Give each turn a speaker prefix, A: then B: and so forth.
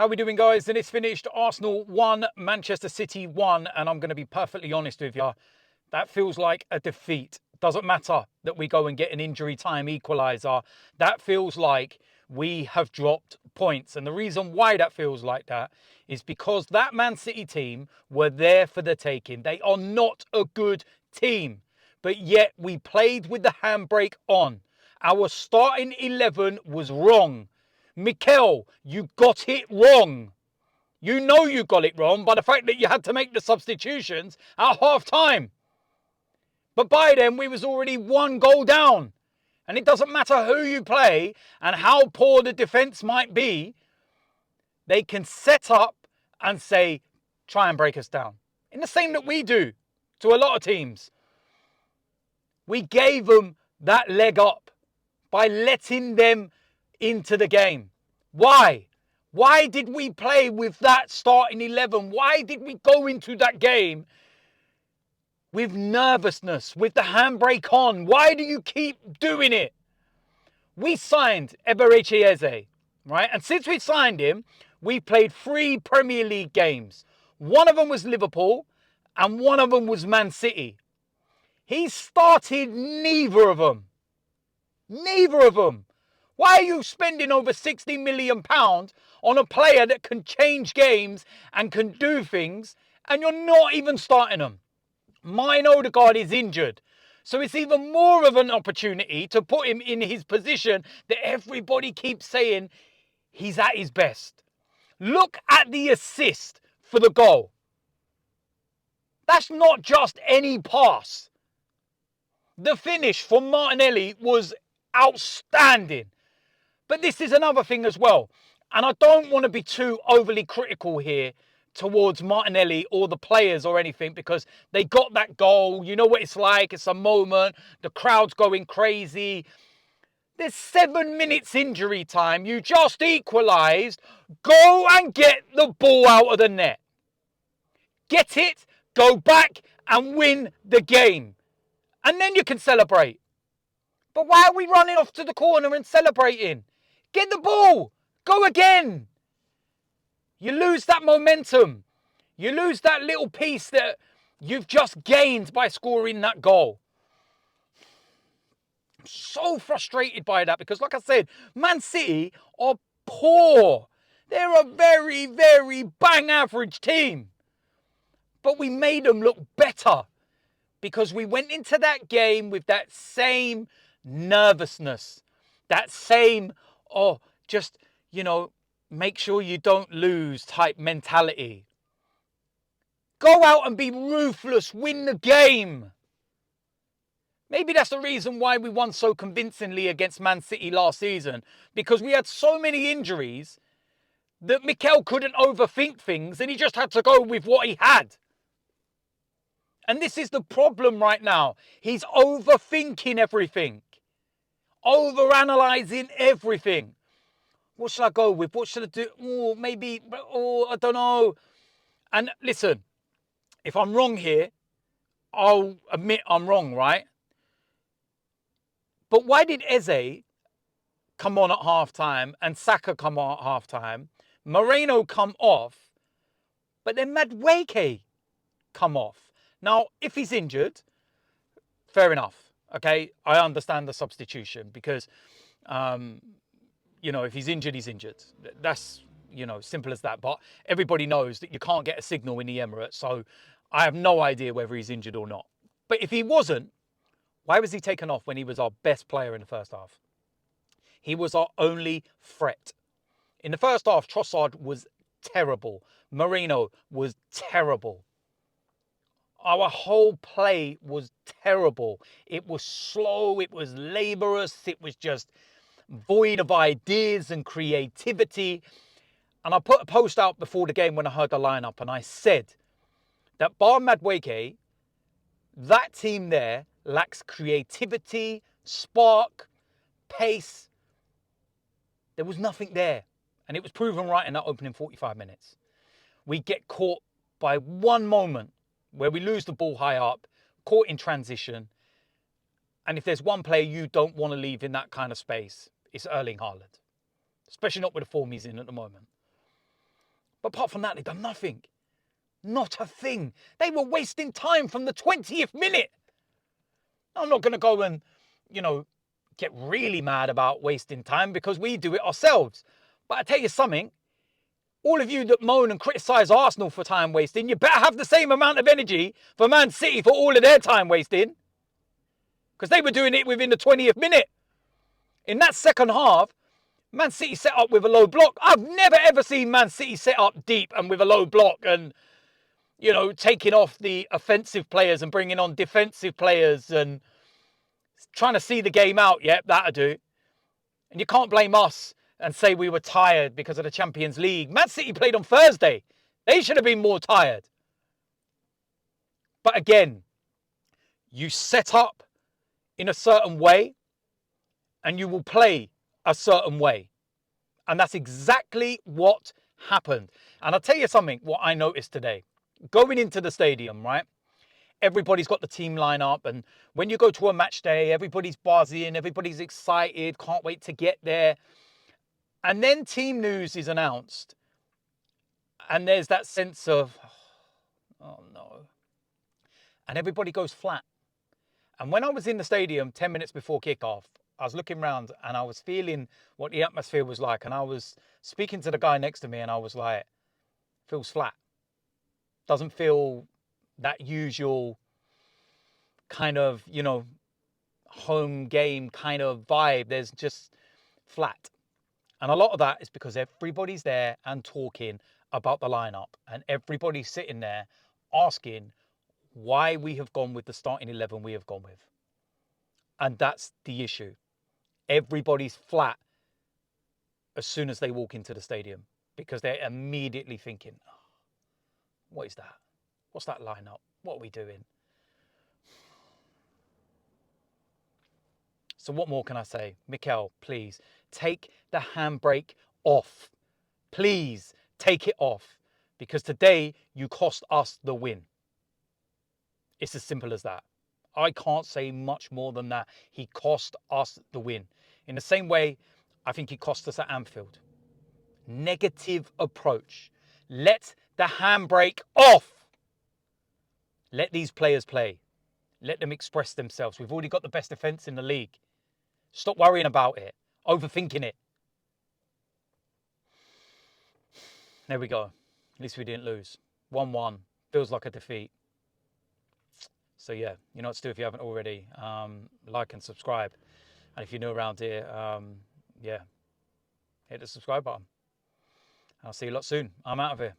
A: How we doing, guys? And it's finished. Arsenal 1, Manchester City 1. And I'm going to be perfectly honest with you. That feels like a defeat. Doesn't matter that we go and get an injury time equaliser. That feels like we have dropped points. And the reason why that feels like that is because that Man City team were there for the taking. They are not a good team. But yet we played with the handbrake on. Our starting 11 was wrong. Mikel, you got it wrong. You know you got it wrong by the fact that you had to make the substitutions at half time. But by then, we was already 1 goal down. And it doesn't matter who you play and how poor the defence might be, they can set up and say, try and break us down. In the same that we do to a lot of teams. We gave them that leg up by letting them into the game. Why? Why did we play with that starting 11? Why did we go into that game with nervousness, with the handbrake on? Why do you keep doing it? We signed mrdt, right? And since we signed him, we played 3 Premier League games. One of them was Liverpool and one of them was Man City. He started neither of them. Neither of them. Why are you spending over £60 million on a player that can change games and can do things and you're not even starting them? Mine Odegaard is injured. So it's even more of an opportunity to put him in his position that everybody keeps saying he's at his best. Look at the assist for the goal. That's not just any pass. The finish from Martinelli was outstanding. But this is another thing as well. And I don't want to be too overly critical here towards Martinelli or the players or anything because they got that goal. You know what it's like. It's a moment. The crowd's going crazy. There's 7 minutes injury time. You just equalised. Go and get the ball out of the net. Get it, go back and win the game. And then you can celebrate. But why are we running off to the corner and celebrating? Get the ball. Go again. You lose that momentum. You lose that little piece that you've just gained by scoring that goal. I'm so frustrated by that because, like I said, Man City are poor. They're a very, very bang average team. But we made them look better because we went into that game with that same nervousness, that same, make sure you don't lose type mentality. Go out and be ruthless, win the game. Maybe that's the reason why we won so convincingly against Man City last season, because we had so many injuries that Mikel couldn't overthink things and he just had to go with what he had. And this is the problem right now. He's overthinking everything. Overanalyzing everything. What should I go with? What should I do? I don't know. And listen, if I'm wrong here, I'll admit I'm wrong, right? But why did Eze come on at half-time and Saka come on at half-time? Moreno come off, but then Madueke come off. Now, if he's injured, fair enough, okay? I understand the substitution because, if he's injured, he's injured. That's, simple as that. But everybody knows that you can't get a signal in the Emirates, so I have no idea whether he's injured or not. But if he wasn't, why was he taken off when he was our best player in the first half? He was our only threat. In the first half, Trossard was terrible. Moreno was terrible. Our whole play was terrible. It was slow. It was laborious. It was just void of ideas and creativity. And I put a post out before the game when I heard the lineup, and I said that bar Madueke, that team there lacks creativity, spark, pace. There was nothing there. And it was proven right in that opening 45 minutes. We get caught by one moment where we lose the ball high up, caught in transition. And if there's one player you don't want to leave in that kind of space, it's Erling Haaland. Especially not with the form he's in at the moment. But apart from that, they've done nothing. Not a thing. They were wasting time from the 20th minute. I'm not going to go and, get really mad about wasting time because we do it ourselves. But I tell you something, all of you that moan and criticise Arsenal for time wasting, you better have the same amount of energy for Man City for all of their time wasting. Because they were doing it within the 20th minute. In that second half, Man City set up with a low block. I've never ever seen Man City set up deep and with a low block and, taking off the offensive players and bringing on defensive players and trying to see the game out. Yep, that'll do. And you can't blame us and say we were tired because of the Champions League. Man City played on Thursday. They should have been more tired. But again, you set up in a certain way and you will play a certain way. And that's exactly what happened. And I'll tell you something, what I noticed today. Going into the stadium, right? Everybody's got the team line up. And when you go to a match day, everybody's buzzing, everybody's excited, can't wait to get there. And then team news is announced. And there's that sense of, oh no. And everybody goes flat. And when I was in the stadium 10 minutes before kickoff, I was looking around and I was feeling what the atmosphere was like. And I was speaking to the guy next to me and I was like, feels flat. Doesn't feel that usual kind of, home game kind of vibe. There's just flat. And a lot of that is because everybody's there and talking about the lineup. And everybody's sitting there asking why we have gone with the starting 11 we have gone with. And that's the issue. Everybody's flat as soon as they walk into the stadium because they're immediately thinking, oh, what is that? What's that lineup? What are we doing? So what more can I say? Mikel, please take the handbrake off. Please take it off because today you cost us the win. It's as simple as that. I can't say much more than that. He cost us the win. In the same way, I think he cost us at Anfield. Negative approach. Let the handbrake off. Let these players play. Let them express themselves. We've already got the best defence in the league. Stop worrying about it. Overthinking it. There we go. At least we didn't lose. 1-1. Feels like a defeat. So yeah, you know what to do if you haven't already. Like and subscribe. And if you're new around here, hit the subscribe button. I'll see you a lot soon. I'm out of here.